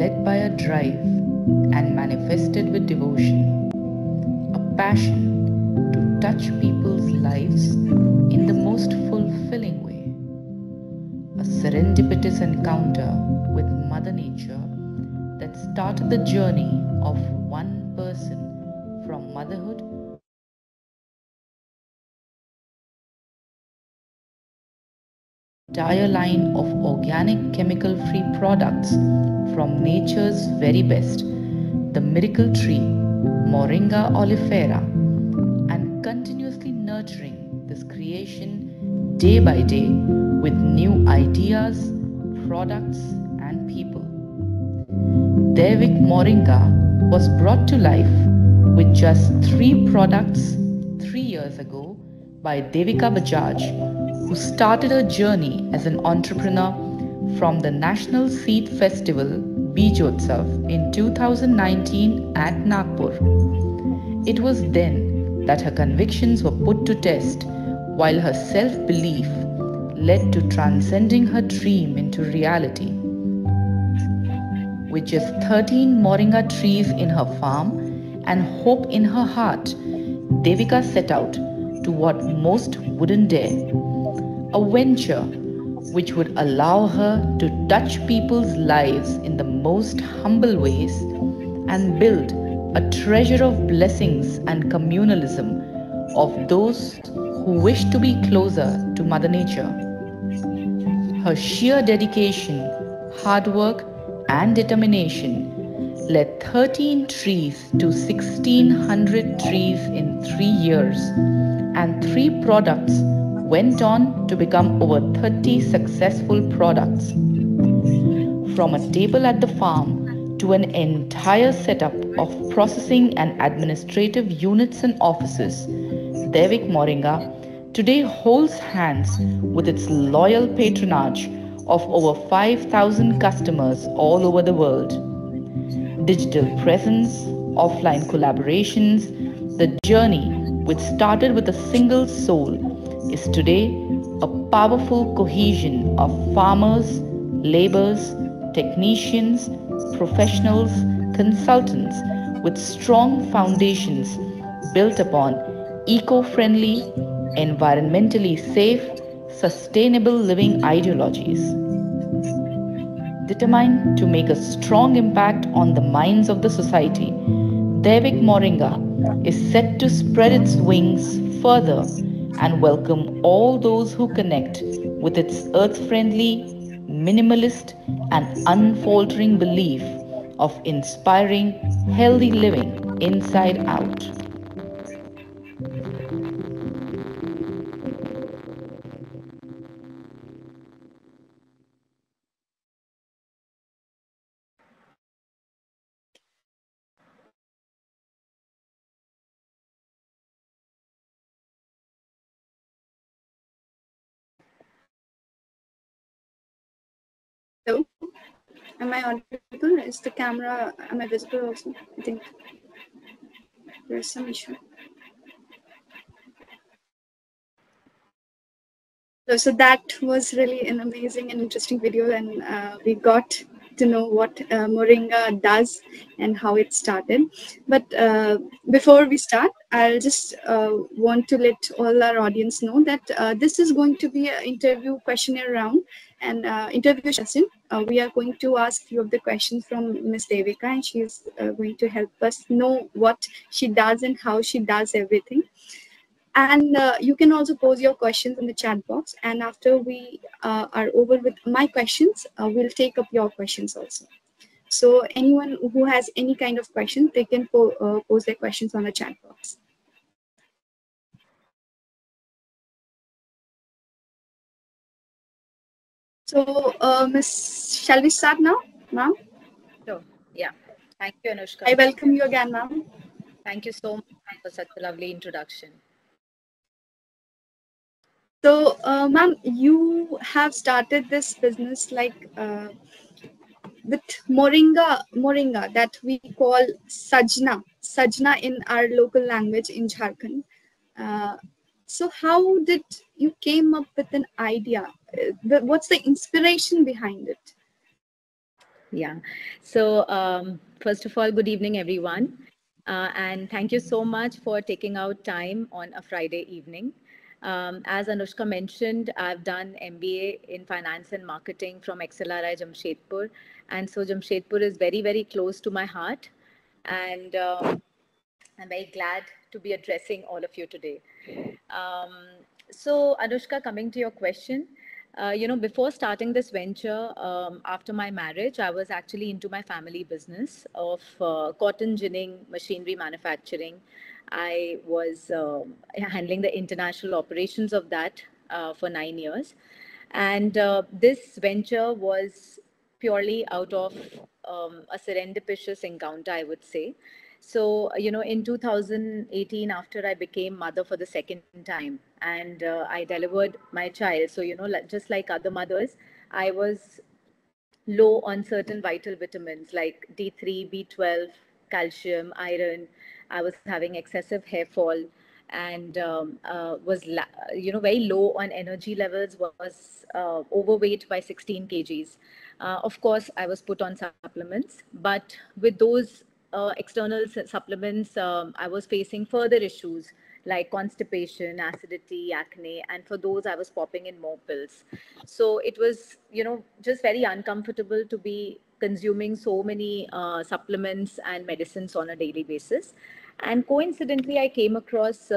led by a drive and manifested with devotion, a passion to touch people's lives in the most fulfilling way, a serendipitous encounter with Mother Nature that started the journey of one person from motherhood entire line of organic chemical-free products from nature's very best, the miracle tree, Moringa oleifera, and continuously nurturing this creation day by day with new ideas, products, and people. Daivik Moringa was brought to life with just 3 products 3 years ago by Devika Bajaj, who started her journey as an entrepreneur from the National Seed Festival 𝒀𝒐𝒖𝒏𝒈 in 2019 at Nagpur. It was then that her convictions were put to test, while her self-belief led to transcending her dream into reality. With just 13 moringa trees in her farm and hope in her heart, Devika set out to what most wouldn't dare, a venture which would allow her to touch people's lives in the most humble ways and build a treasure of blessings and communalism of those who wish to be closer to Mother Nature. Her sheer dedication, hard work, and determination led 13 trees to 1,600 trees in 3 years, and 3 products went on to become over 30 successful products. From a table at the farm to an entire setup of processing and administrative units and offices, Daivik Moringa today holds hands with its loyal patronage of over 5,000 customers all over the world. Digital presence, offline collaborations, the journey which started with a single soul is today a powerful cohesion of farmers, laborers, technicians, professionals, consultants with strong foundations built upon eco-friendly, environmentally safe, sustainable living ideologies. Determined to make a strong impact on the minds of the society, Daivik Moringa is set to spread its wings further and welcome all those who connect with its earth-friendly, minimalist, and unfaltering belief of inspiring healthy living inside out. Hello, am I audible? Is the camera, am I visible also? I think there's some issue. So that was really an amazing and interesting video, and we got to know what Moringa does and how it started. But before we start, I'll just want to let all our audience know that this is going to be an interview questionnaire round and interview session. We are going to ask few of the questions from Miss Devika, and she is going to help us know what she does and how she does everything. And you can also pose your questions in the chat box. And after we are over with my questions, we'll take up your questions also. So anyone who has any kind of question, they can pose their questions on the chat box. So, Miss, shall we start now, ma'am? Sure. Yeah. Thank you, Anushka. I welcome you again, ma'am. Thank you so much for such a lovely introduction. So, ma'am, you have started this business like with moringa that we call sajna in our local language in Jharkhand. So, how did you came up with an idea? What's the inspiration behind it? Yeah. So, first of all, good evening, everyone. And thank you so much for taking out time on a Friday evening. As Anushka mentioned, I've done MBA in Finance and Marketing from XLRI Jamshedpur. And so Jamshedpur is very, very close to my heart. And I'm very glad to be addressing all of you today. Um, so, Anushka, coming to your question, before starting this venture, after my marriage, I was actually into my family business of cotton ginning machinery manufacturing. I was handling the international operations of that for 9 years. And this venture was purely out of a serendipitous encounter, I would say. So, in 2018, after I became mother for the second time and I delivered my child, so, just like other mothers, I was low on certain vital vitamins like D3, B12, calcium, iron. I was having excessive hair fall and very low on energy levels, was overweight by 16 kgs. Of course, I was put on supplements, but with those external supplements, I was facing further issues like constipation, acidity, acne, and for those I was popping in more pills. So it was, just very uncomfortable to be consuming so many supplements and medicines on a daily basis. And coincidentally, I came across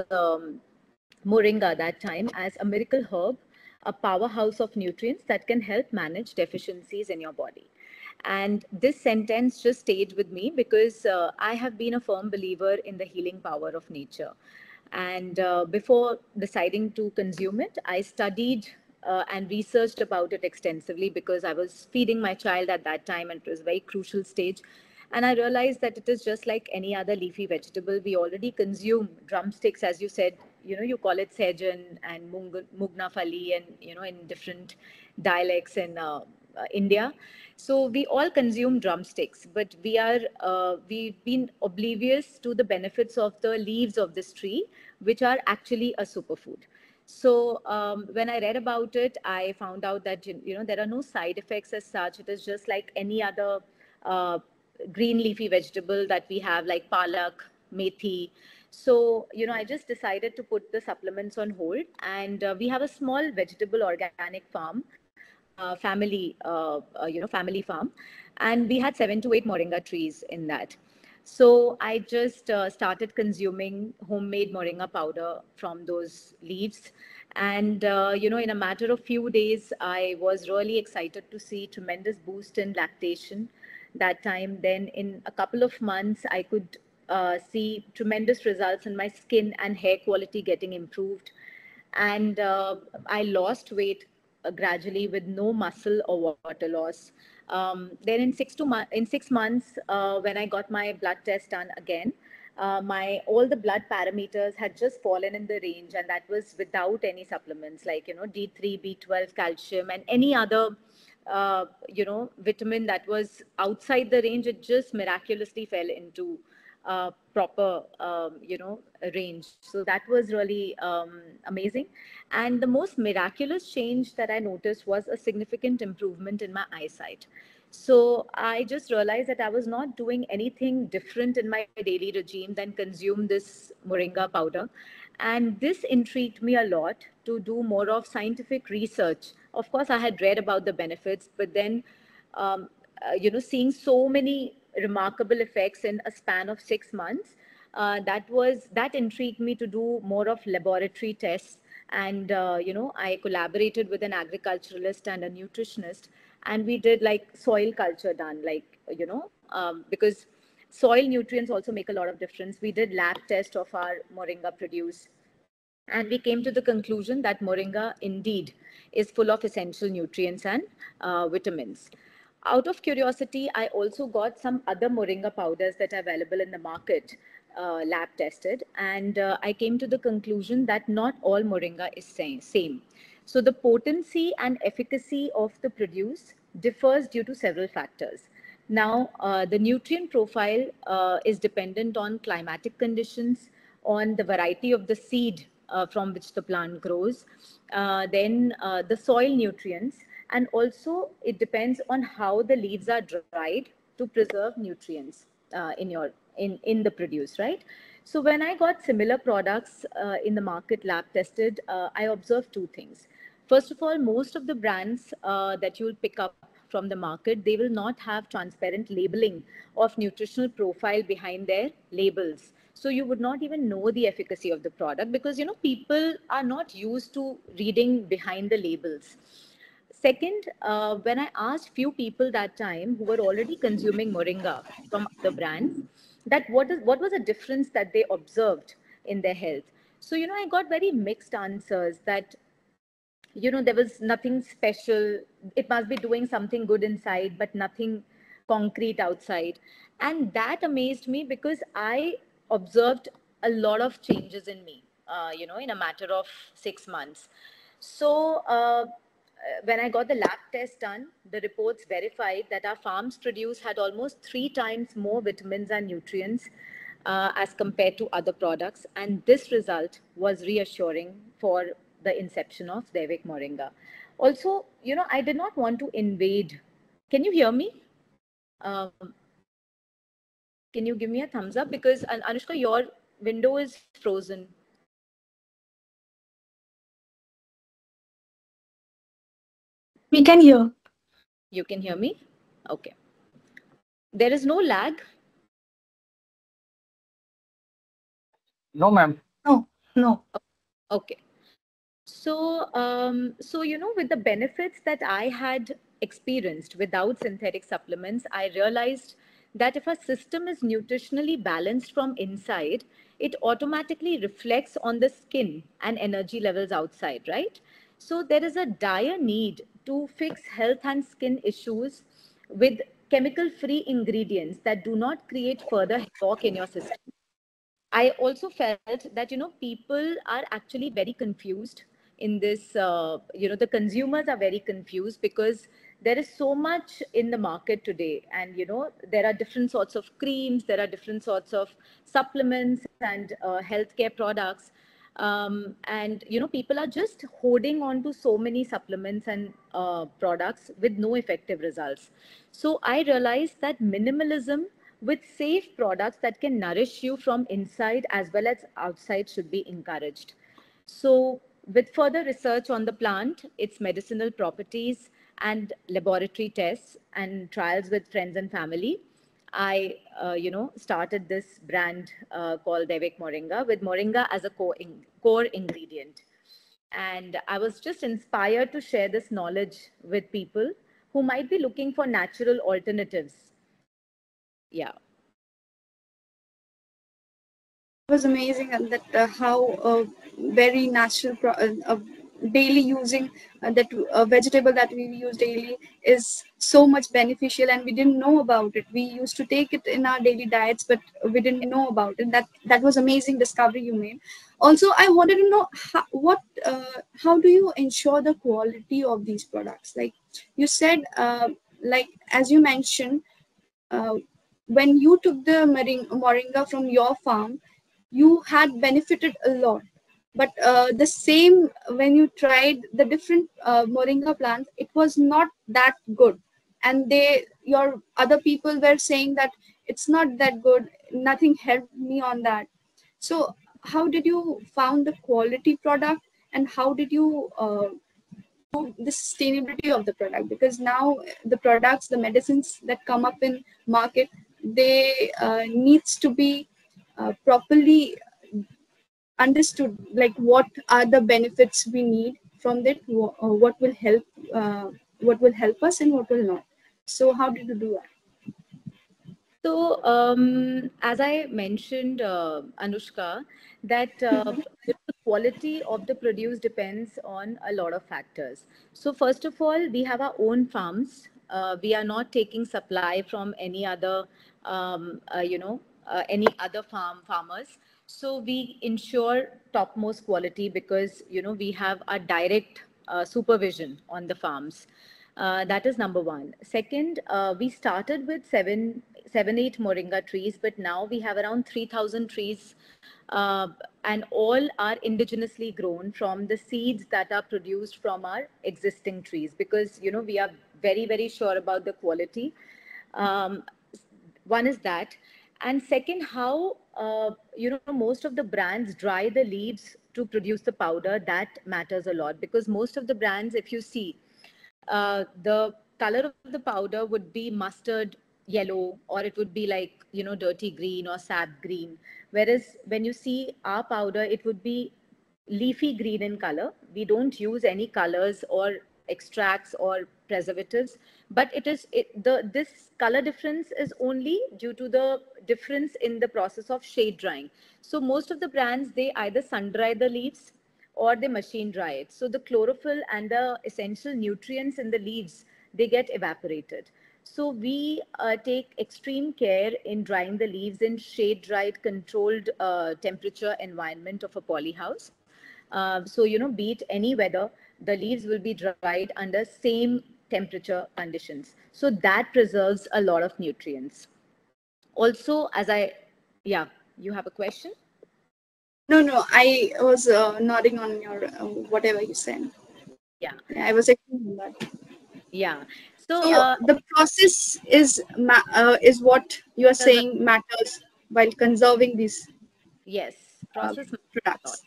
Moringa that time as a miracle herb, a powerhouse of nutrients that can help manage deficiencies in your body. And this sentence just stayed with me because I have been a firm believer in the healing power of nature. And before deciding to consume it, I studied and researched about it extensively because I was feeding my child at that time and it was a very crucial stage. And I realized that it is just like any other leafy vegetable. We already consume drumsticks, as you said, you call it sejan and mugna fali and, in different dialects in India. So we all consume drumsticks, but we've been oblivious to the benefits of the leaves of this tree, which are actually a superfood. So when I read about it, I found out that there are no side effects as such. It is just like any other uh, green leafy vegetable that we have, like palak, methi. So I just decided to put the supplements on hold, and we have a small vegetable organic farm, family farm, and we had 7 to 8 moringa trees in that. So I just started consuming homemade moringa powder from those leaves. And, in a matter of few days, I was really excited to see tremendous boost in lactation that time. Then in a couple of months, I could see tremendous results in my skin and hair quality getting improved. And I lost weight gradually with no muscle or water loss. Then in 6 months, when I got my blood test done again, my all the blood parameters had just fallen in the range, and that was without any supplements like D3, B12, calcium, and any other vitamin that was outside the range. It just miraculously fell into proper, range. So that was really amazing. And the most miraculous change that I noticed was a significant improvement in my eyesight. So I just realized that I was not doing anything different in my daily regime than consume this moringa powder. And this intrigued me a lot to do more of scientific research. Of course, I had read about the benefits, but then, seeing so many remarkable effects in a span of 6 months, that intrigued me to do more of laboratory tests. And I collaborated with an agriculturalist and a nutritionist, and we did like soil culture done, like because soil nutrients also make a lot of difference. We did lab test of our moringa produce, and we came to the conclusion that moringa indeed is full of essential nutrients and vitamins. Out of curiosity, I also got some other moringa powders that are available in the market, lab tested, and I came to the conclusion that not all moringa is same. So the potency and efficacy of the produce differs due to several factors. Now, the nutrient profile is dependent on climatic conditions, on the variety of the seed from which the plant grows, then the soil nutrients, And also it depends on how the leaves are dried to preserve nutrients in the produce, right? So when I got similar products in the market lab tested, I observed two things. First of all, most of the brands that you will pick up from the market, they will not have transparent labeling of nutritional profile behind their labels. So you would not even know the efficacy of the product because, people are not used to reading behind the labels. Second, when I asked few people that time who were already consuming moringa from other brands, that what was the difference that they observed in their health. So, I got very mixed answers that, there was nothing special. It must be doing something good inside, but nothing concrete outside. And that amazed me because I observed a lot of changes in me, in a matter of 6 months. So, when I got the lab test done, the reports verified that our farm's produce had almost 3 times more vitamins and nutrients as compared to other products. And this result was reassuring for the inception of Daivik Moringa. Also, I did not want to invade. Can you hear me? Um, can you give me a thumbs up? Because Anushka, your window is frozen. We can hear. You can hear me? Okay. There is no lag. No, ma'am. No, no. Okay. So, with the benefits that I had experienced without synthetic supplements, I realized that if a system is nutritionally balanced from inside, it automatically reflects on the skin and energy levels outside, right? So there is a dire need to fix health and skin issues with chemical-free ingredients that do not create further havoc in your system. I also felt that, people are actually very confused in this, the consumers are very confused because there is so much in the market today. And, there are different sorts of creams, there are different sorts of supplements and healthcare products. And, people are just holding on to so many supplements and products with no effective results. So I realized that minimalism with safe products that can nourish you from inside as well as outside should be encouraged. So, with further research on the plant, its medicinal properties, and laboratory tests and trials with friends and family, I, started this brand called Daivik Moringa with moringa as a core ingredient. And I was just inspired to share this knowledge with people who might be looking for natural alternatives. Yeah. Was amazing, and that how very natural daily using that vegetable that we use daily is so much beneficial, and we didn't know about it. We used to take it in our daily diets, but we didn't know about it. That was amazing discovery you made. Also, I wanted to know how do you ensure the quality of these products? Like you said, like as you mentioned, uh, when you took the moringa from your farm, you had benefited a lot. But the same, when you tried the different moringa plants, it was not that good. And your other people were saying that it's not that good. Nothing helped me on that. So how did you found the quality product, and how did you the sustainability of the product? Because now the products, the medicines that come up in market, they needs to be properly understood, like what are the benefits we need from that, what will help us and what will not. So how did you do that? So, as I mentioned, Anushka, that the quality of the produce depends on a lot of factors. So, first of all, we have our own farms. We are not taking supply from any other, any other farmers. So, we ensure topmost quality because, we have a direct supervision on the farms. That is number one. Second, we started with 8 moringa trees, but now we have around 3,000 trees and all are indigenously grown from the seeds that are produced from our existing trees, because we are very, very sure about the quality. um, One is that, and second, how most of the brands dry the leaves to produce the powder. That matters a lot, because most of the brands, if you see, the color of the powder would be mustard yellow, or it would be like dirty green or sap green, whereas when you see our powder, it would be leafy green in color. We don't use any colors or extracts or preservatives, but this color difference is only due to the difference in the process of shade drying. So most of the brands, they either sun dry the leaves or they machine dry it. So the chlorophyll and the essential nutrients in the leaves, they get evaporated. So we take extreme care in drying the leaves in shade dried, controlled temperature environment of a poly house. So, be it any weather, the leaves will be dried under same temperature conditions. So that preserves a lot of nutrients. Also, yeah, you have a question? No, I was nodding on your whatever you said. Yeah. I was agreeing on that. Yeah. So So, the process is what you are saying matters while conserving these yes, process matters a lot. products.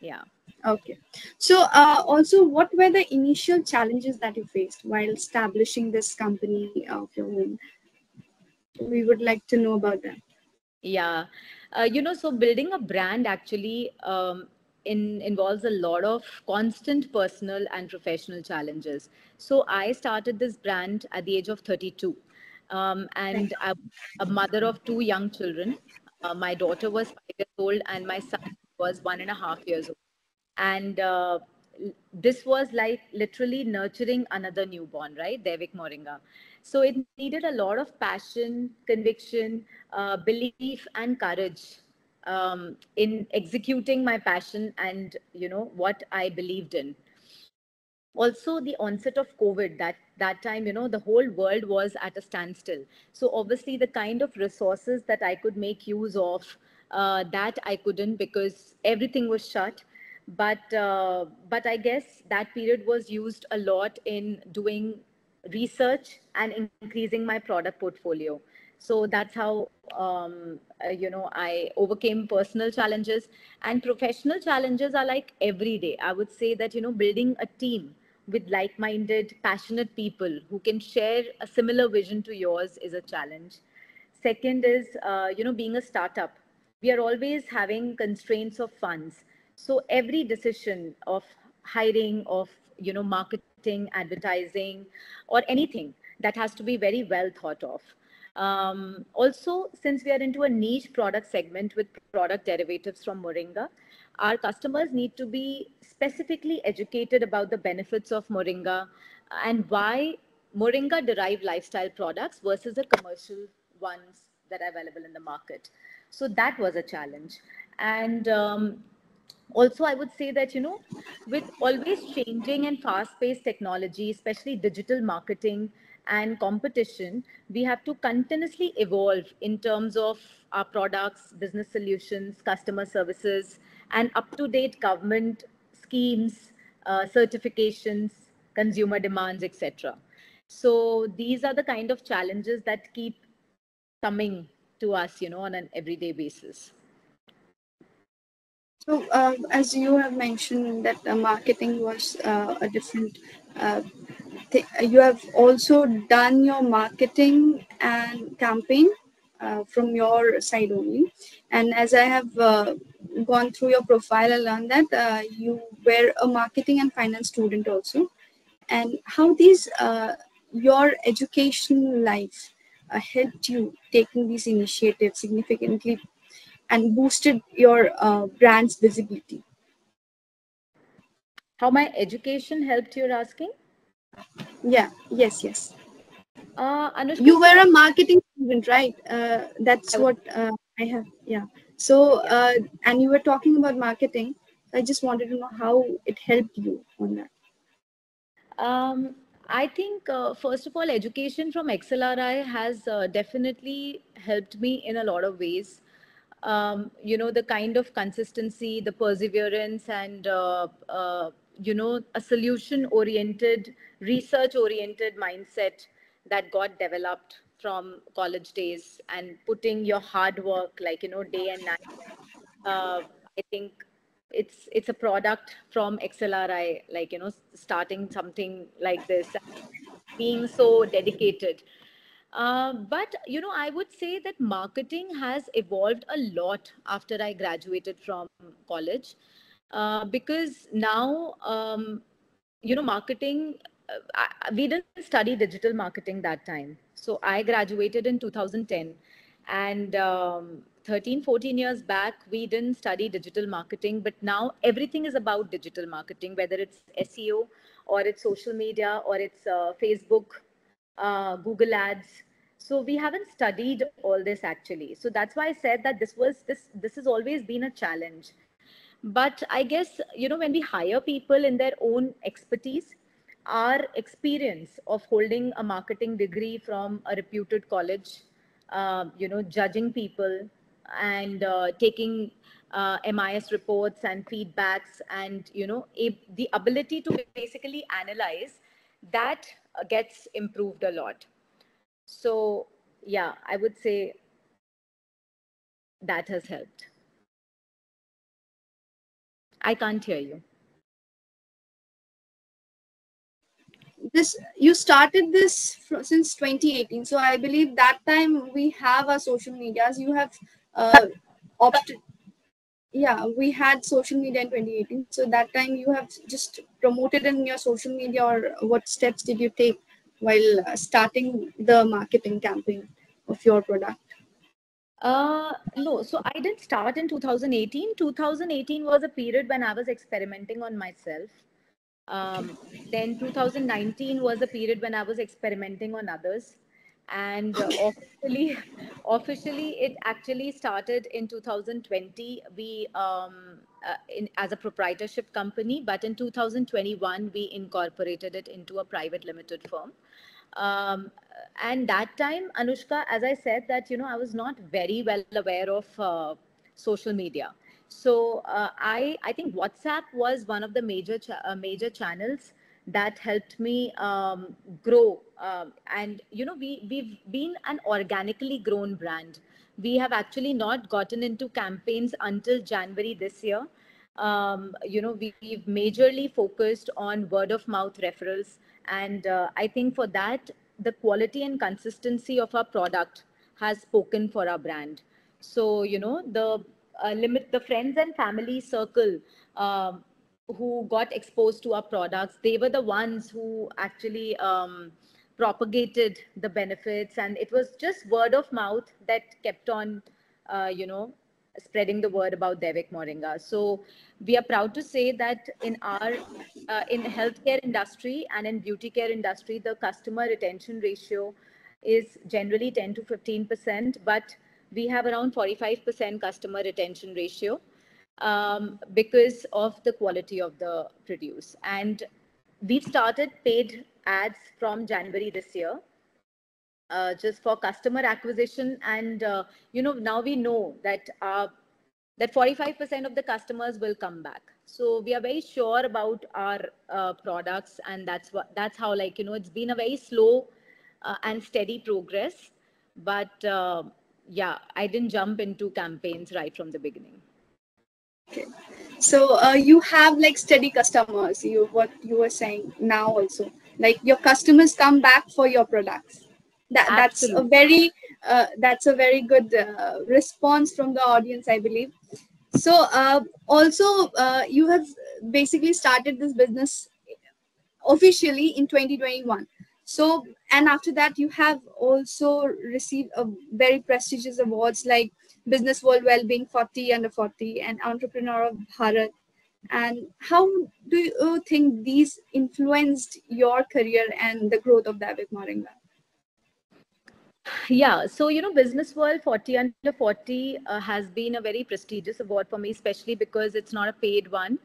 Yeah. Okay. So also, what were the initial challenges that you faced while establishing this company of your own? We would like to know about that. Yeah. So building a brand actually involves a lot of constant personal and professional challenges. So I started this brand at the age of 32. And I'm a mother of two young children. My daughter was 5 years old and my son was 1.5 years old. And this was like literally nurturing another newborn, right? Daivik Moringa. So it needed a lot of passion, conviction, belief, and courage in executing my passion and what I believed in. Also, the onset of COVID, that time, the whole world was at a standstill. So obviously the kind of resources that I could make use of, that I couldn't, because everything was shut. But I guess that period was used a lot in doing research and increasing my product portfolio. So that's how I overcame personal challenges. And professional challenges are like every day. I would say that building a team with like-minded, passionate people who can share a similar vision to yours is a challenge. Second is being a startup, we are always having constraints of funds. So every decision of hiring, of marketing, advertising, or anything, that has to be very well thought of. Also, since we are into a niche product segment with product derivatives from moringa, our customers need to be specifically educated about the benefits of moringa and why moringa derived lifestyle products versus the commercial ones that are available in the market. So that was a challenge. And also, I would say that with always changing and fast paced technology, especially digital marketing and competition, we have to continuously evolve in terms of our products, business solutions, customer services, and up to date government schemes, certifications, consumer demands, etc. So these are the kind of challenges that keep coming to us on an everyday basis. So, as you have mentioned that marketing was a different you have also done your marketing and campaign from your side only. And as I have gone through your profile, I learned that you were a marketing and finance student also. And how these your education life helped you taking these initiatives significantly and boosted your brand's visibility. How my education helped, you're asking? Yeah, yes. Anushka, You were so a marketing student, right? That's I, what I have. Yeah. So, yeah. and you were talking about marketing. I just wanted to know how it helped you on that. I think, first of all, education from XLRI has definitely helped me in a lot of ways. the kind of consistency, the perseverance, and, a solution-oriented, research-oriented mindset that got developed from college days, and putting your hard work, like, day and night. I think it's a product from XLRI, like, starting something like this, being so dedicated. But, I would say that marketing has evolved a lot after I graduated from college, because now, marketing, we didn't study digital marketing that time. So I graduated in 2010, and 13, 14 years back, we didn't study digital marketing, but now everything is about digital marketing, whether it's SEO, or it's social media, or it's Facebook, Google Ads. So we haven't studied all this actually. So that's why I said that this has always been a challenge. But I guess, when we hire people in their own expertise, our experience of holding a marketing degree from a reputed college, judging people, and taking MIS reports and feedbacks, and, the ability to basically analyze that gets improved a lot. So, yeah, I would say that has helped. I can't hear you. You started this since 2018, so I believe that time we have our social medias. You have opted. Yeah, we had social media in 2018. So that time you have just promoted in your social media, or what steps did you take while starting the marketing campaign of your product? No, so I didn't start in 2018. 2018 was a period when I was experimenting on myself. Then 2019 was a period when I was experimenting on others. And officially, it actually started in 2020. We, as a proprietorship company, but in 2021, we incorporated it into a private limited firm. And that time, Anushka, as I said, that, I was not very well aware of social media. So I think WhatsApp was one of the major channels that helped me grow. And, we've been an organically grown brand. We have actually not gotten into campaigns until January this year. We've majorly focused on word of mouth referrals. And I think for that, the quality and consistency of our product has spoken for our brand. So, the friends and family circle who got exposed to our products, they were the ones who actually propagated the benefits. And it was just word of mouth that kept on, spreading the word about Daivik Moringa. So we are proud to say that in our in healthcare industry and in beauty care industry, the customer retention ratio is generally 10 to 15%, but we have around 45% customer retention ratio because of the quality of the produce. And we've started paid ads from January this year, just for customer acquisition. And, now we know that that 45% of the customers will come back. So we are very sure about our products, and that's how, like, it's been a very slow and steady progress. But yeah, I didn't jump into campaigns right from the beginning. Okay. So you have like steady customers. What you were saying now also, like your customers come back for your products. That's a very good response from the audience, I believe. So also you have basically started this business officially in 2021. So, and after that you have also received a very prestigious awards like Business World Wellbeing 40 under 40 and Entrepreneur of Bharat. And how do you think these influenced your career and the growth of Daivik Moringa? Yeah, so, Business World 40 under 40 has been a very prestigious award for me, especially because it's not a paid one,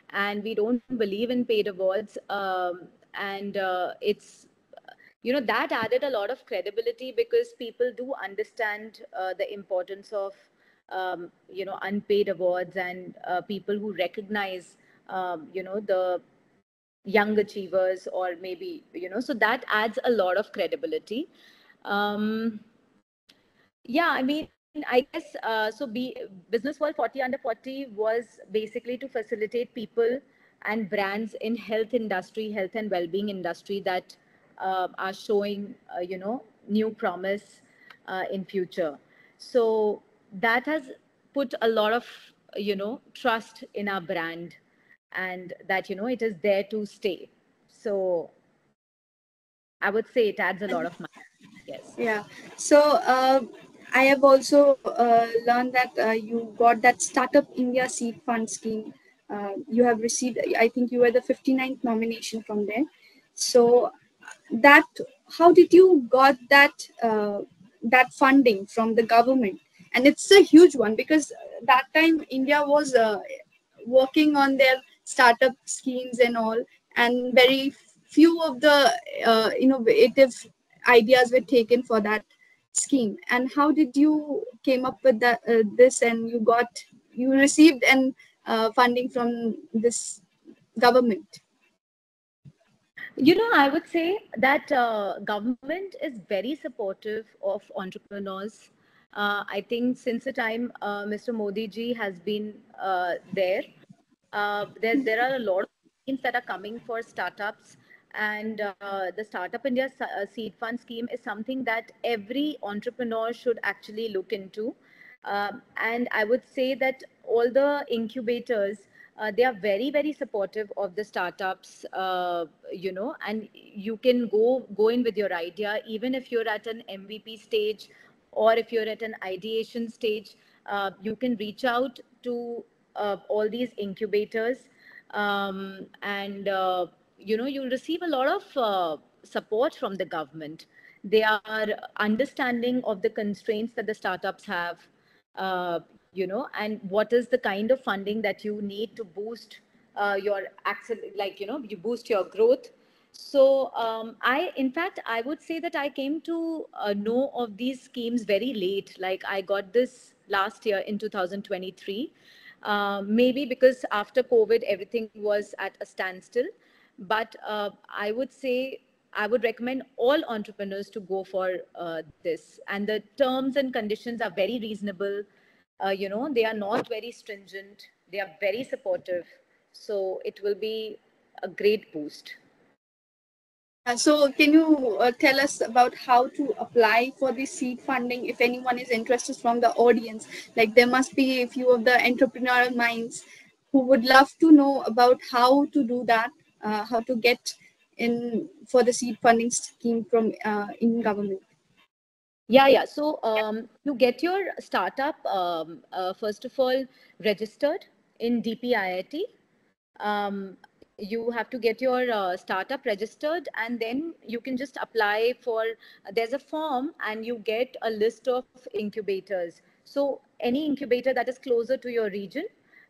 and we don't believe in paid awards. And it's, that added a lot of credibility, because people do understand the importance of unpaid awards and people who recognize, the young achievers, or maybe, so that adds a lot of credibility. Um, yeah, I mean, I guess, Business World 40 Under 40 was basically to facilitate people and brands in health industry, health and well-being industry that are showing, new promise in future. So that has put a lot of, trust in our brand, and that, it is there to stay. So I would say it adds a lot of money. Yes. Yeah. So I have also learned that you got that Startup India Seed Fund scheme. You have received, I think you were the 59th nomination from there. So that, how did you got that funding from the government? And it's a huge one, because that time India was working on their startup schemes and all, and very few of the innovative ideas were taken for that scheme. And how did you came up with that this, and you received and funding from this government? I would say that government is very supportive of entrepreneurs. I think since the time Mr. Modi ji has been there are a lot of schemes that are coming for startups, and the Startup India Seed Fund scheme is something that every entrepreneur should actually look into. And I would say that all the incubators, they are very, very supportive of the startups, and you can go in with your idea, even if you're at an MVP stage, or if you're at an ideation stage. You can reach out to all these incubators, and you'll receive a lot of support from the government. They are understanding of the constraints that the startups have, and what is the kind of funding that you need to boost your you boost your growth. So in fact, I would say that I came to know of these schemes very late. Like, I got this last year in 2023, maybe because after COVID, everything was at a standstill. But I would say I would recommend all entrepreneurs to go for this. And the terms and conditions are very reasonable. They are not very stringent. They are very supportive. So it will be a great boost. So can you tell us about how to apply for the seed funding if anyone is interested from the audience? Like, there must be a few of the entrepreneurial minds who would love to know about how to do that, how to get in for the seed funding scheme from in government. Yeah. So you get your startup, first of all, registered in DPIIT. You have to get your startup registered, and then you can just apply for, there's a form, and you get a list of incubators. So any incubator that is closer to your region,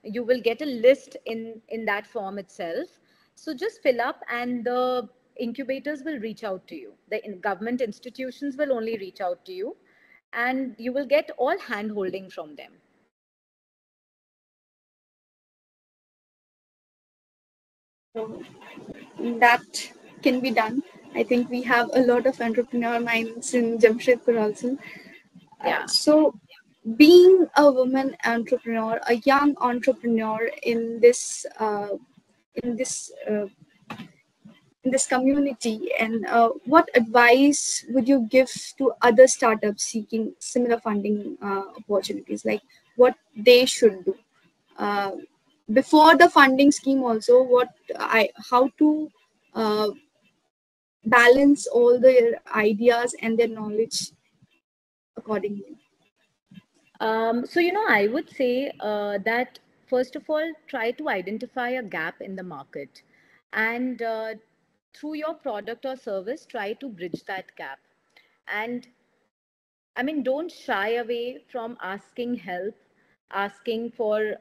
you will get a list in that form itself. So just fill up, and the incubators will reach out to you. The government institutions will only reach out to you, and you will get all hand holding from them. So that can be done. I think we have a lot of entrepreneur minds in Jamshedpur also. Yeah. So being a woman entrepreneur, a young entrepreneur in this in this uh, in this community, and what advice would you give to other startups seeking similar funding opportunities, like what they should do uh, before the funding scheme, also how to uh, balance all their ideas and their knowledge accordingly? So, I would say that first of all, try to identify a gap in the market, and through your product or service, try to bridge that gap. And I mean, don't shy away from asking help, asking for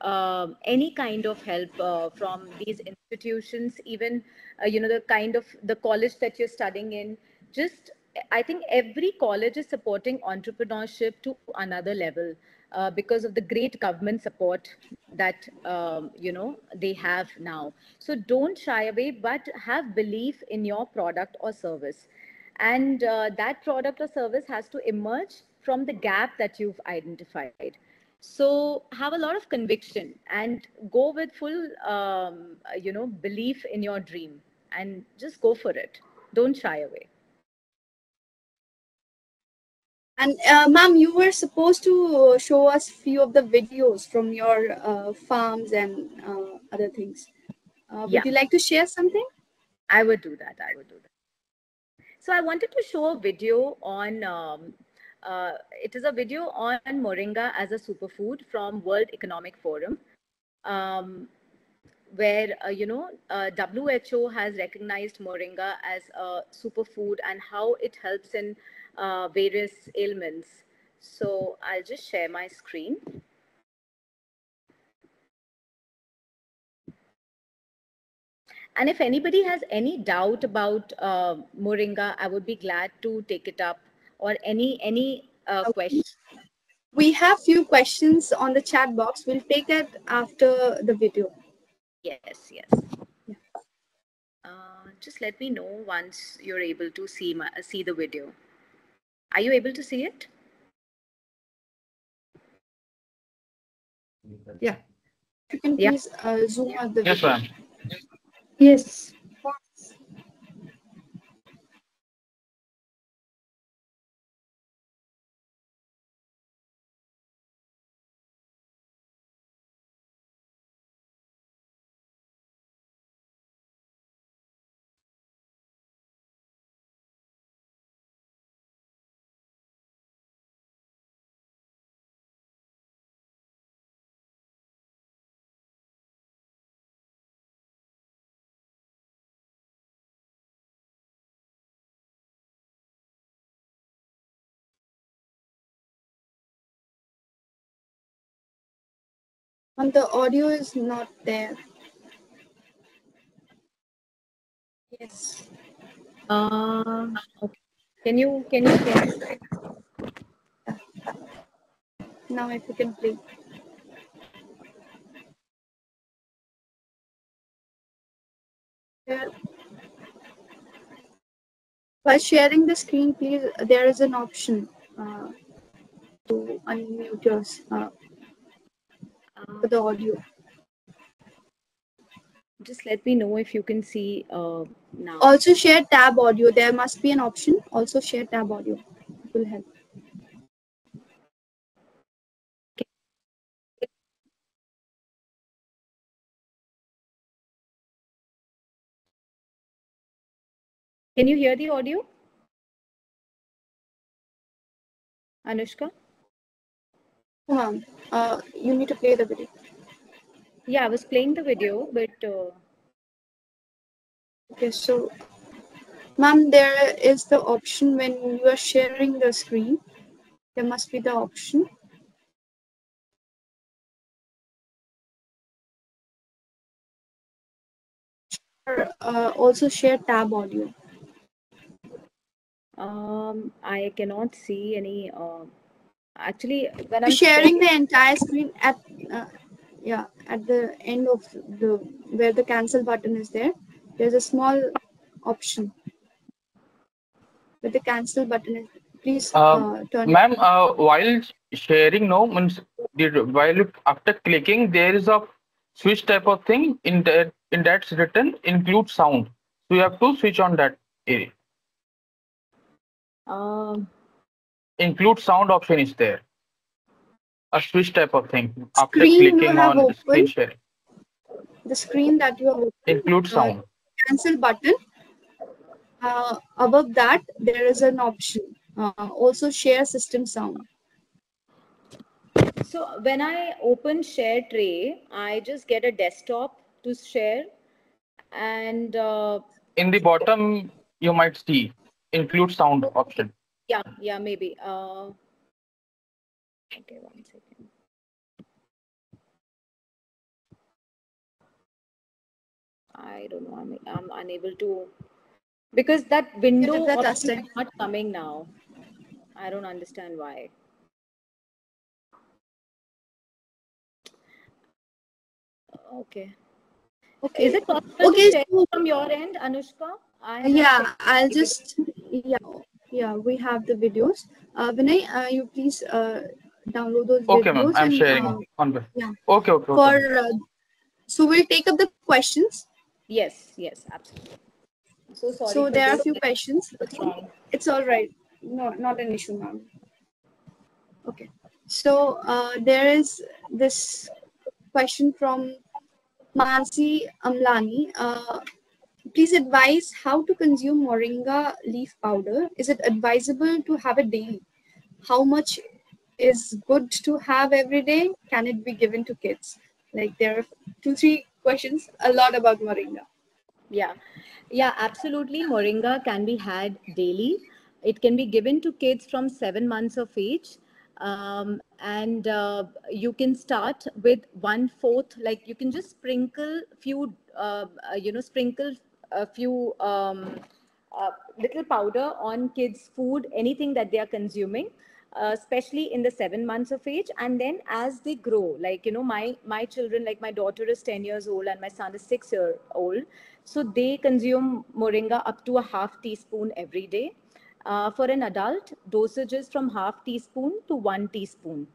any kind of help from these institutions, even, the kind of the college that you're studying in. Just, I think every college is supporting entrepreneurship to another level. because of the great government support that they have now. So don't shy away, but have belief in your product or service, and that product or service has to emerge from the gap that you've identified. So have a lot of conviction and go with full belief in your dream, and just go for it. Don't shy away. And ma'am, you were supposed to show us few of the videos from your farms and other things. Would you like to share something? I would do that. So I wanted to show a video on, it is a video on moringa as a superfood from World Economic Forum, where, WHO has recognized moringa as a superfood and how it helps in various ailments. So I'll just share my screen. And if anybody has any doubt about moringa, I would be glad to take it up, or any questions. We have few questions on the chat box. We'll take that after the video. Yes. Yeah. Just let me know once you're able to see the video. Are you able to see it? Yeah. You can please zoom out the Yes, video. ma'am. Yes. And the audio is not there. Yes. Okay. Can you? Now if you can play. There. While sharing the screen, please, there is an option to unmute yours for the audio. Just let me know if you can see now. Also share tab audio. There must be an option. Also share tab audio. It will help. Can you hear the audio, Anushka? You need to play the video. Yeah, I was playing the video, but Okay, so ma'am, there is the option when you are sharing the screen. There must be the option. Also share tab audio. I cannot see any. Actually, when I'm sharing the entire screen at the end of the where the cancel button is there. There's a small option where the cancel button is. Please turn. Ma'am, while sharing, no, means after clicking, there is a switch type of thing in that's written include sound. So you have to switch on that area. Include sound option is there. A switch type of thing after clicking on screen sharing. The screen that you have opened. Include sound. Cancel button. Above that, there is an option. Also share system sound. So when I open share tray, I just get a desktop to share, and in the bottom you might see include sound option. Yeah, maybe. Okay, 1 second. I don't know. I'm unable to, because that window option is not coming now. I don't understand why. Okay. Okay. Is it possible Okay, to share so from your end, Anushka? I have yeah, shared I'll the video. just yeah, we have the videos. Vinay, you please download those Okay, ma'am. videos I'm and sharing on the. yeah, Okay, okay, okay, for ma'am. so we'll take up the questions. Yes, yes, absolutely. I'm so sorry So for there are a this. few questions. What's wrong? It's all right. No, not an issue, ma'am. Okay. So there is this question from Mansi Amlani. Please advise how to consume moringa leaf powder. Is it advisable to have it daily? How much is good to have every day? Can it be given to kids? Like there are two, three questions, a lot about moringa. Yeah, yeah, absolutely. Moringa can be had daily. It can be given to kids from 7 months of age. And you can start with 1/4, like you can just sprinkle few, sprinkle a few little powder on kids' food, anything that they are consuming, especially in the 7 months of age. And then as they grow, like, my children, like my daughter is 10 years old and my son is 6 year old. So they consume moringa up to a half teaspoon every day. For an adult, dosage is from half teaspoon to 1 teaspoon.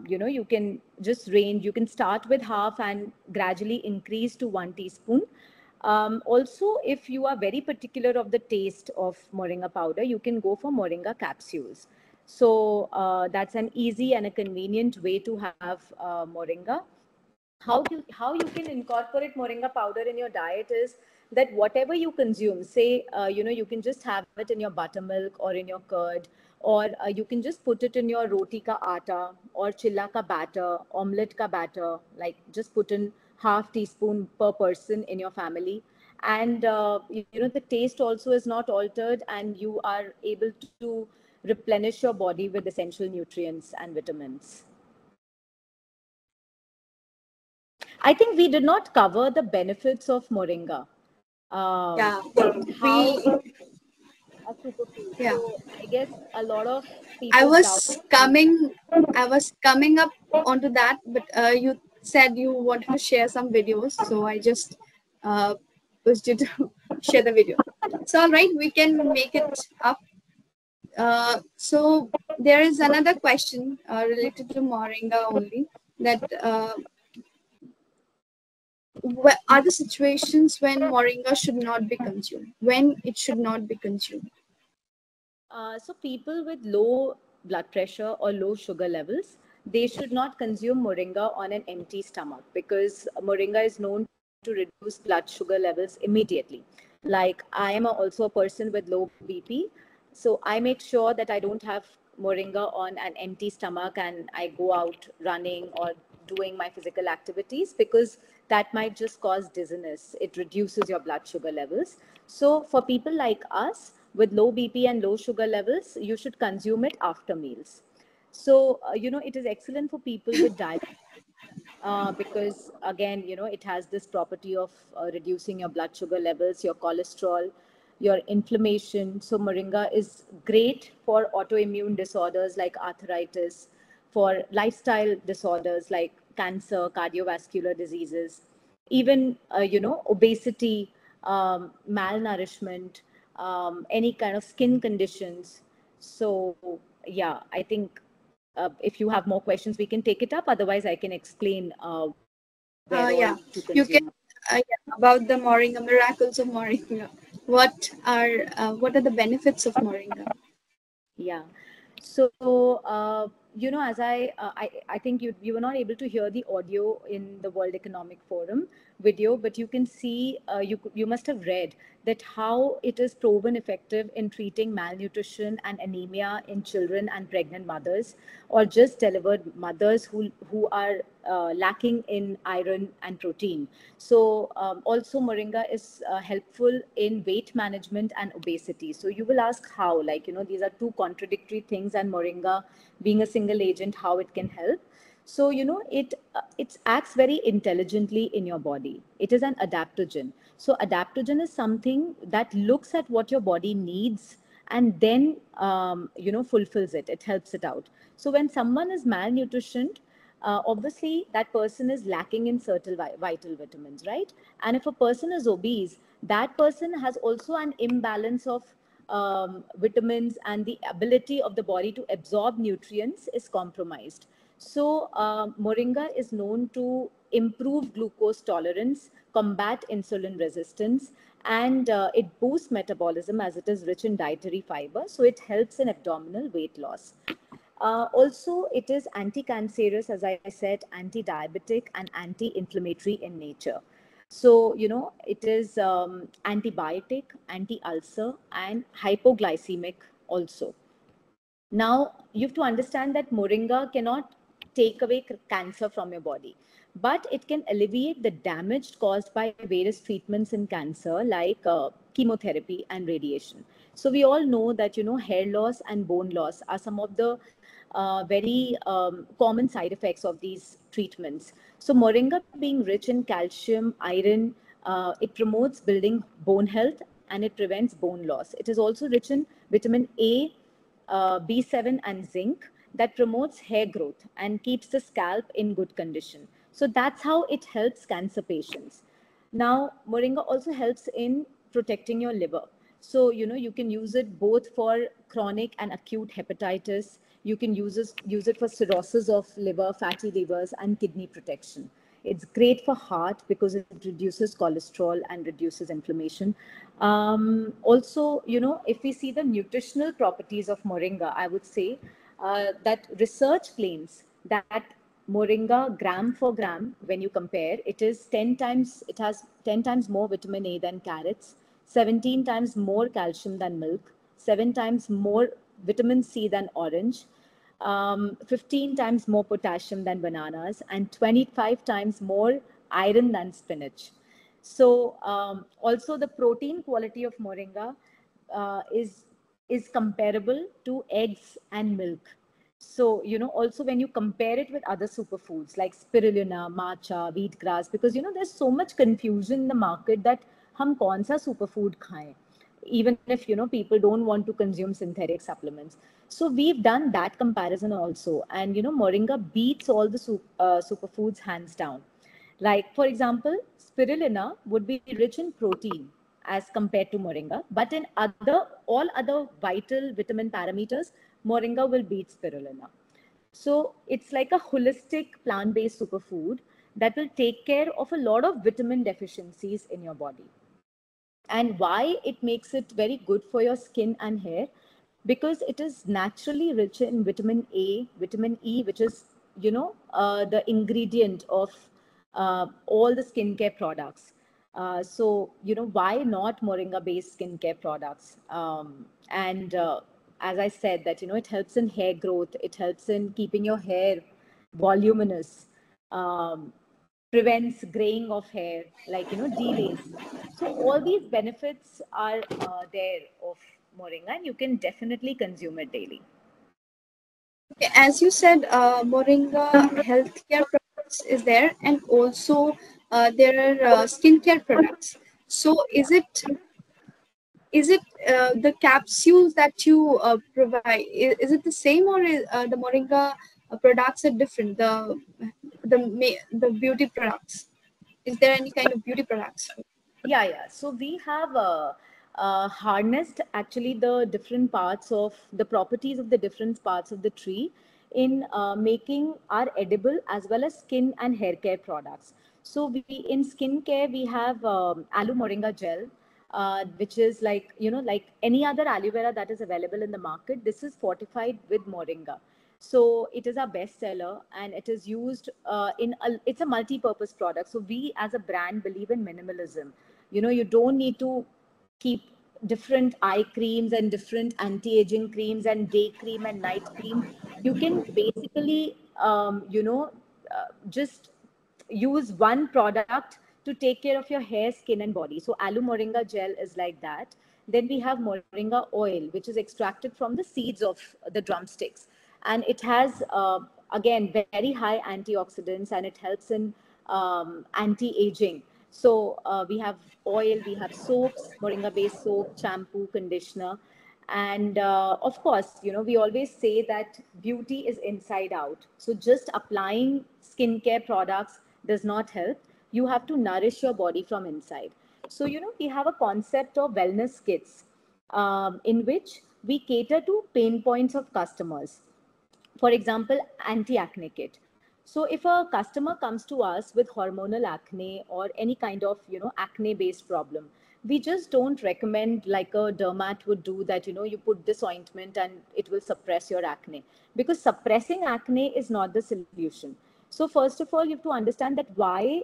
You can just range, you can start with half and gradually increase to 1 teaspoon. Also, if you are very particular of the taste of moringa powder, you can go for moringa capsules. So that's an easy and a convenient way to have moringa. How you can incorporate moringa powder in your diet is that whatever you consume, say, you can just have it in your buttermilk or in your curd, or you can just put it in your roti ka atta or chilla ka batter, omelette ka batter, like just put in half teaspoon per person in your family. And the taste also is not altered, and you are able to replenish your body with essential nutrients and vitamins. I think we did not cover the benefits of moringa. Yeah, How we it's a superfood. yeah. So I guess a lot of I people doubt. was coming, I was coming up onto that, but you said you wanted to share some videos, so I just uh, pushed you to share the video. It's all right. We can make it up. So there is another question related to moringa only. That are the situations when moringa should not be consumed? When it should not be consumed? So people with low blood pressure or low sugar levels, they should not consume moringa on an empty stomach, because moringa is known to reduce blood sugar levels immediately. Like, I am also a person with low BP, so I make sure that I don't have moringa on an empty stomach and I go out running or doing my physical activities, because that might just cause dizziness. It reduces your blood sugar levels. So for people like us with low BP and low sugar levels, you should consume it after meals. So, it is excellent for people with diabetes, because again, it has this property of reducing your blood sugar levels, your cholesterol, your inflammation. So moringa is great for autoimmune disorders like arthritis, for lifestyle disorders like cancer, cardiovascular diseases, even obesity, malnourishment, any kind of skin conditions. So yeah, I think if you have more questions, we can take it up. Otherwise, I can explain where all Yeah, to you can consume. about the moringa, miracles of moringa. What are the benefits of moringa? Yeah. So, as I think you were not able to hear the audio in the World Economic Forum video, but you can see, you must have read that how it is proven effective in treating malnutrition and anemia in children and pregnant mothers, or just delivered mothers who are lacking in iron and protein. So also moringa is helpful in weight management and obesity. So you will ask how, like, these are two contradictory things, and moringa being a single agent, how it can help. So it acts very intelligently in your body. It is an adaptogen. So adaptogen is something that looks at what your body needs and then fulfills it. It helps it out. So when someone is malnutritioned, obviously that person is lacking in certain vital vitamins, right? And if a person is obese, that person has also an imbalance of vitamins, and the ability of the body to absorb nutrients is compromised. So moringa is known to improve glucose tolerance, combat insulin resistance, and it boosts metabolism as it is rich in dietary fiber. So it helps in abdominal weight loss. Also, it is anti-cancerous, as I said, anti-diabetic and anti-inflammatory in nature. So, it is antibiotic, anti-ulcer, and hypoglycemic also. Now, you have to understand that moringa cannot take away cancer from your body, but it can alleviate the damage caused by various treatments in cancer, like chemotherapy and radiation. So we all know that, hair loss and bone loss are some of the very common side effects of these treatments. So moringa, being rich in calcium, iron, it promotes building bone health, and it prevents bone loss. It is also rich in vitamin A, B7 and zinc, that promotes hair growth and keeps the scalp in good condition. So that's how it helps cancer patients. Now, moringa also helps in protecting your liver. So, you can use it both for chronic and acute hepatitis. You can use it for cirrhosis of liver, fatty livers, and kidney protection. It's great for heart because it reduces cholesterol and reduces inflammation. Also, if we see the nutritional properties of moringa, I would say that research claims that moringa, gram for gram, when you compare, it has 10 times more vitamin A than carrots, 17 times more calcium than milk, 7 times more vitamin C than orange, 15 times more potassium than bananas, and 25 times more iron than spinach. So also the protein quality of moringa is comparable to eggs and milk. So, also when you compare it with other superfoods like spirulina, matcha, wheatgrass, because, there's so much confusion in the market that hum kaun sa superfood khaएं, even if, people don't want to consume synthetic supplements. So we've done that comparison also. And, moringa beats all the superfoods hands down. Like, for example, spirulina would be rich in protein as compared to moringa, but in all other vital vitamin parameters, moringa will beat spirulina. So it's like a holistic plant-based superfood that will take care of a lot of vitamin deficiencies in your body. And why it makes it very good for your skin and hair? Because it is naturally rich in vitamin A, vitamin E, which is, the ingredient of all the skincare products. So, why not moringa-based skincare products? And as I said, that, it helps in hair growth. It helps in keeping your hair voluminous, prevents graying of hair, like, delays. So all these benefits are there of moringa, and you can definitely consume it daily. Okay, as you said, moringa healthcare products is there, and also there are skincare products. So is it the capsules that you provide? Is it the same, or is, the moringa products are different? The beauty products. Is there any kind of beauty products? Yeah. So we have harnessed actually the different parts of the properties of the different parts of the tree in making our edible as well as skin and hair care products. So in skincare, we have aloe moringa gel, which is like, like any other aloe vera that is available in the market. This is fortified with moringa. So it is our best seller, and it is used it's a multi-purpose product. So we as a brand believe in minimalism. You don't need to keep different eye creams and different anti-aging creams and day cream and night cream. You can basically, just use one product to take care of your hair, skin, and body. So aloe moringa gel is like that. Then we have moringa oil, which is extracted from the seeds of the drumsticks. And it has, again, very high antioxidants, and it helps in anti-aging. So we have oil, we have soaps, moringa-based soap, shampoo, conditioner. And of course, we always say that beauty is inside out. So just applying skincare products does not help. You have to nourish your body from inside. So, we have a concept of wellness kits, in which we cater to pain points of customers. For example, anti-acne kit. So if a customer comes to us with hormonal acne or any kind of acne based problem, we just don't recommend, like a dermat would do, that you put this ointment and it will suppress your acne, because suppressing acne is not the solution. So first of all, you have to understand that why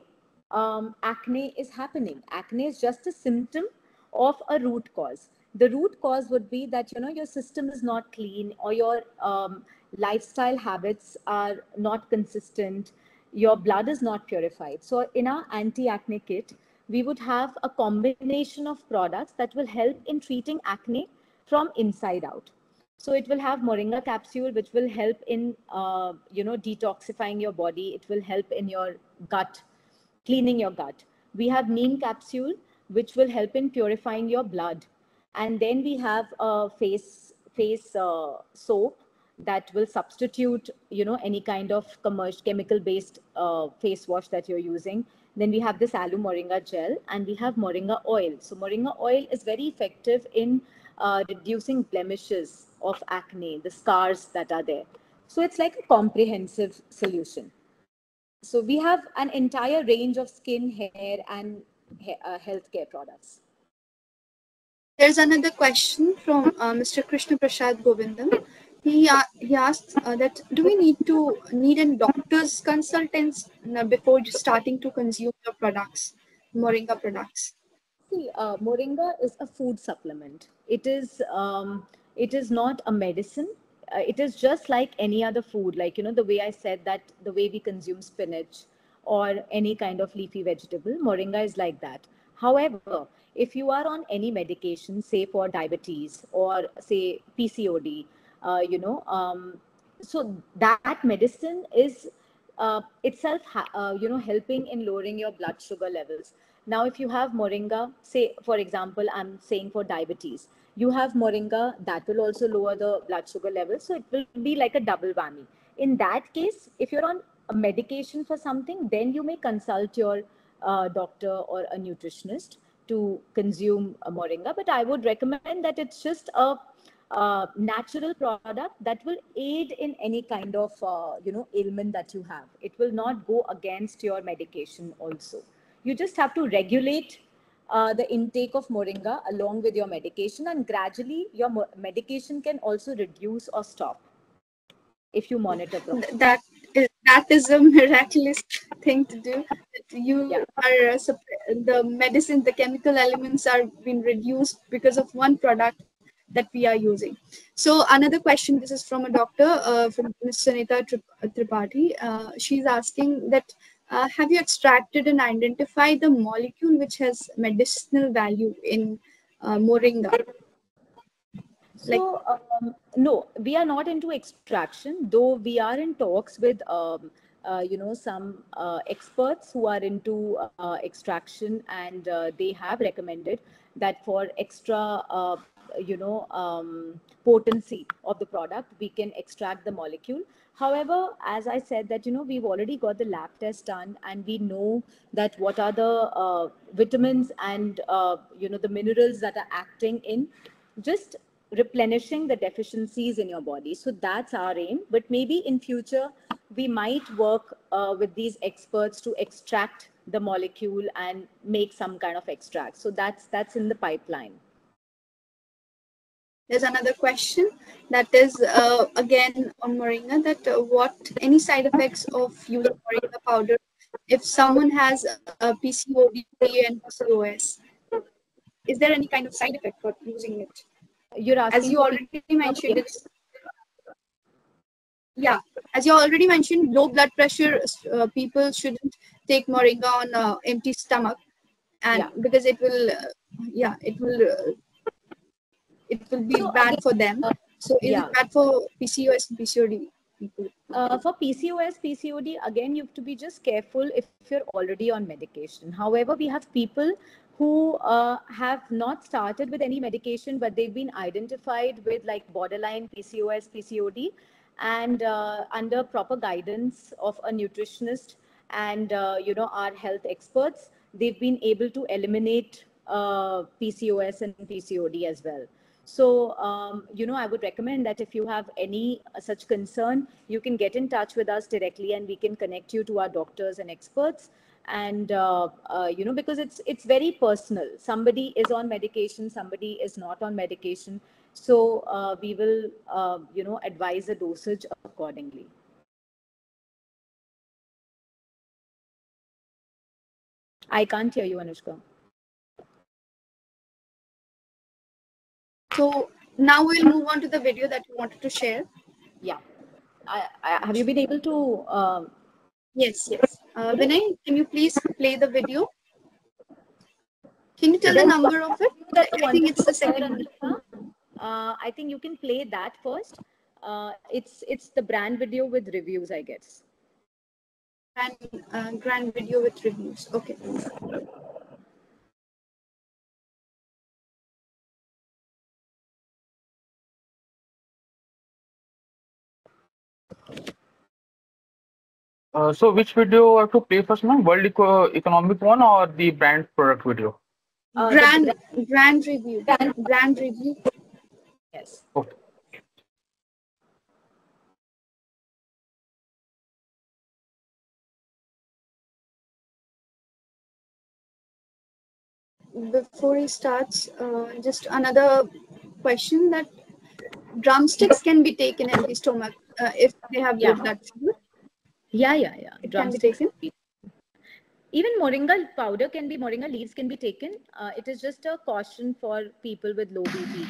acne is happening. Acne is just a symptom of a root cause. The root cause would be that your system is not clean, or your lifestyle habits are not consistent, your blood is not purified. So in our anti-acne kit, we would have a combination of products that will help in treating acne from inside out. So it will have moringa capsule, which will help in detoxifying your body. It will help in your gut, cleaning your gut. We have neem capsule, which will help in purifying your blood. And then we have a face soap that will substitute any kind of commercial chemical based face wash that you're using. Then we have this aloe moringa gel, and we have moringa oil. So moringa oil is very effective in reducing blemishes of acne, the scars that are there. So it's like a comprehensive solution. So we have an entire range of skin, hair, and healthcare products. There's another question from Mr. Krishna Prasad Govindam. He asked that do we need a doctor's consultants before starting to consume the products, moringa products? See, moringa is a food supplement. It is not a medicine. It is just like any other food. Like, the way I said that the way we consume spinach or any kind of leafy vegetable, moringa is like that. However, if you are on any medication, say for diabetes or say PCOD, so that medicine is itself, helping in lowering your blood sugar levels. Now, if you have moringa, say, for example, I'm saying for diabetes, you have moringa, that will also lower the blood sugar levels. So it will be like a double whammy. In that case, if you're on a medication for something, then you may consult your doctor or a nutritionist to consume a moringa. But I would recommend that it's just a natural product that will aid in any kind of ailment that you have. It will not go against your medication also. You just have to regulate the intake of moringa along with your medication, and gradually your medication can also reduce or stop if you monitor properly. That is a miraculous thing to do. You are the medicine, the chemical elements are being reduced because of one product that we are using. So another question, this is from a doctor, from Ms. Sunita Tripathi. She's asking that have you extracted and identified the molecule which has medicinal value in moringa? So, no, we are not into extraction, though we are in talks with, some experts who are into extraction, and they have recommended that for extra, potency of the product, we can extract the molecule. However, as I said that, we've already got the lab test done, and we know that what are the vitamins and, the minerals that are acting in just replenishing the deficiencies in your body. So that's our aim. But maybe in future, we might work with these experts to extract the molecule and make some kind of extract. So that's in the pipeline. There's another question that is again on moringa, that what any side effects of using moringa powder if someone has PCOD and PCOS? Is there any kind of side effect for using it? You're asking, as you already mentioned, it's, yeah, as you already mentioned, low blood pressure people shouldn't take moringa on empty stomach, and because it will, it will be bad for them. So is it bad for PCOS and PCOD people? For PCOS, PCOD, again, you have to be just careful if you're already on medication. However, we have people who have not started with any medication, but they've been identified with like borderline PCOS, PCOD, and under proper guidance of a nutritionist and our health experts, they've been able to eliminate PCOS and PCOD as well. So, I would recommend that if you have any such concern, you can get in touch with us directly and we can connect you to our doctors and experts. And, because it's very personal. Somebody is on medication, somebody is not on medication. So we will, advise the dosage accordingly. I can't hear you, Anushka. So now we'll move on to the video that you wanted to share. Yeah. Have you been able to? Yes. Vinay, can you please play the video? Can you tell the number of it? I think it's the second one. I think you can play that first. It's the brand video with reviews, I guess. Grand video with reviews. Okay. So which video I have to play first, ma'am? World Economic one or the brand product video? Brand review. Brand review. Yes. Okay. Before he starts, just another question, that drumsticks can be taken in the stomach if they have low blood sugar. Yeah. It can be taken. Even moringa powder can be, moringa leaves can be taken. It is just a caution for people with low BP.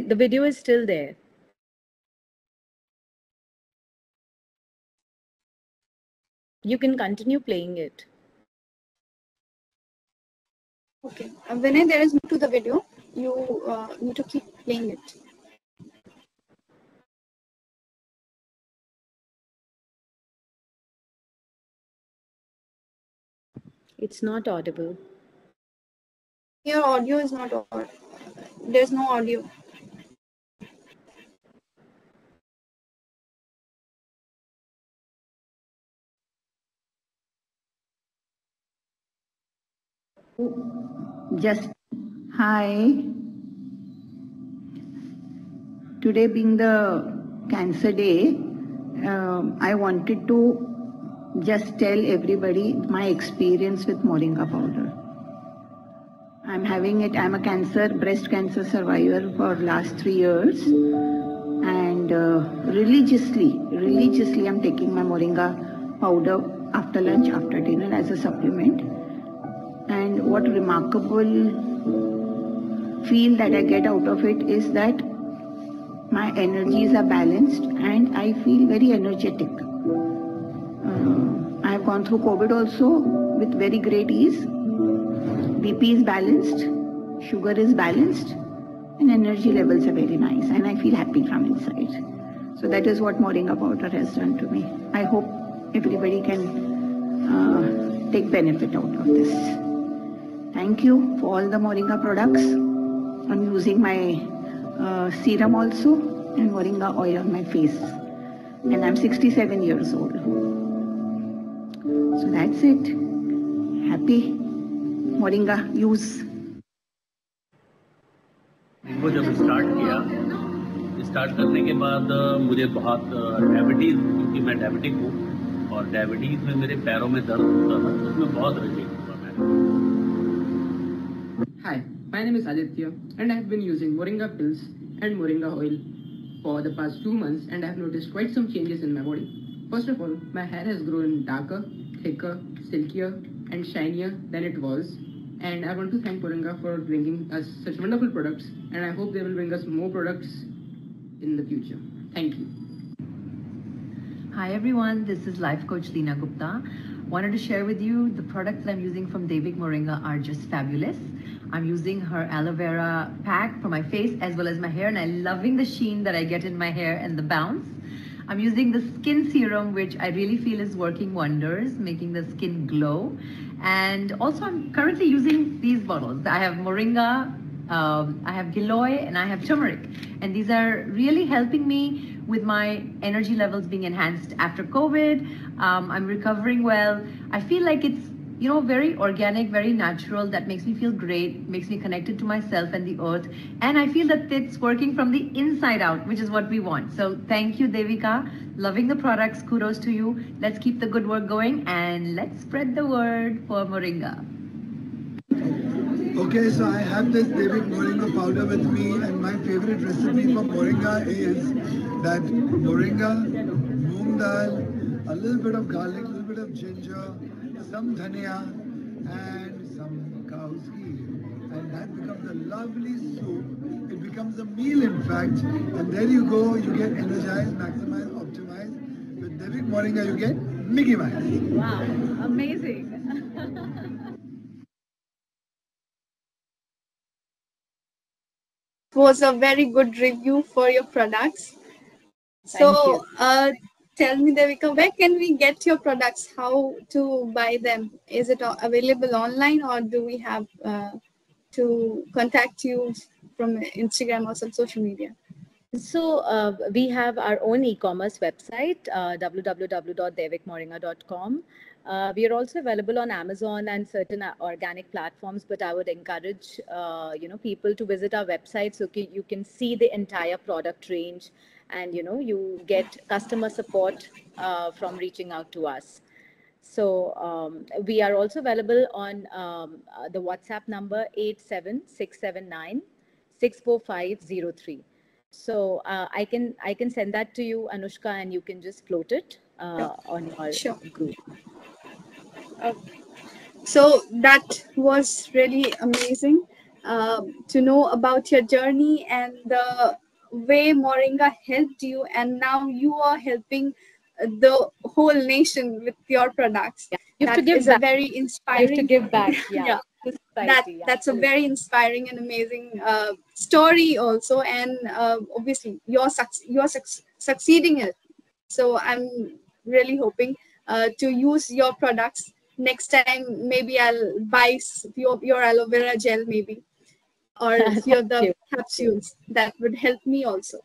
The video is still there. You can continue playing it. Okay. Vinay, there is more to the video. You need to keep playing it. It's not audible. Your audio is not audible. There's no audio. Just hi. Today being the Cancer Day, I wanted to just tell everybody my experience with Moringa powder. I'm having it. I'm a breast cancer survivor for last 3 years, and religiously I'm taking my Moringa powder after lunch, after dinner as a supplement. And what remarkable feel that I get out of it is that my energies are balanced and I feel very energetic. I have gone through COVID also with very great ease. BP is balanced, sugar is balanced, and energy levels are very nice, and I feel happy from inside. So that is what Moringa powder has done to me. I hope everybody can take benefit out of this. Thank you for all the Moringa products. I'm using my serum also and Moringa oil on my face. and I'm 67 years old. So that's it. Happy Moringa use. इनको जब start करने के बाद मुझे बहुत diabetes, क्योंकि मैं diabetic हूँ और डायबिटीज़ में मेरे पैरों में दर्द होता था, उसमें बहुत रिलीफ हुआ मैंने। Hi, my name is Aditya and I have been using Moringa pills and Moringa oil for the past 2 months, and I have noticed quite some changes in my body. First of all, my hair has grown darker, thicker, silkier and shinier than it was. And I want to thank Moringa for bringing us such wonderful products, and I hope they will bring us more products in the future. Thank you. Hi everyone, this is Life Coach Leena Gupta. Wanted to share with you the products that I'm using from Daivik Moringa are just fabulous. I'm using her aloe vera pack for my face as well as my hair, and I'm loving the sheen that I get in my hair and the bounce. I'm using the skin serum, which I really feel is working wonders, making the skin glow. And also I'm currently using these bottles. I have Moringa, I have Giloy, and I have turmeric. And these are really helping me with my energy levels being enhanced after COVID. I'm recovering well. I feel like it's, you know, very organic, very natural. That makes me feel great, makes me connected to myself and the earth. And I feel that it's working from the inside out, which is what we want. So thank you, Devika. Loving the products. Kudos to you. Let's keep the good work going and let's spread the word for Moringa. Okay, so I have this Daivik Moringa powder with me, and my favorite recipe for Moringa is that Moringa, moong dal, a little bit of garlic, a little bit of ginger, some dhania and some cow's ghee, and that becomes a lovely soup. It becomes a meal, in fact, and there you go, you get energized, maximized, optimized. With Daivik Moringa you get Mickey Mouse. Wow, amazing. Was a very good review for your products. So tell me, Devika, where can we get your products? How to buy them? Is it available online, or do we have to contact you from Instagram or some social media? So we have our own e-commerce website, www.daivikmoringa.com. We are also available on Amazon and certain organic platforms, but I would encourage people to visit our website so you can see the entire product range, and you get customer support from reaching out to us. So we are also available on the WhatsApp number 87679645503. So I can send that to you, Anushka, and you can just float it on your group. Okay. So that was really amazing to know about your journey and the way Moringa helped you, and now you are helping the whole nation with your products. Yeah. You have that to give is back. A very inspiring. You have to give back. Yeah. That's a very inspiring and amazing story also, and obviously you're succeeding it. So I'm really hoping to use your products. Next time maybe I'll buy your aloe vera gel maybe, or few of the capsules. That would help me also.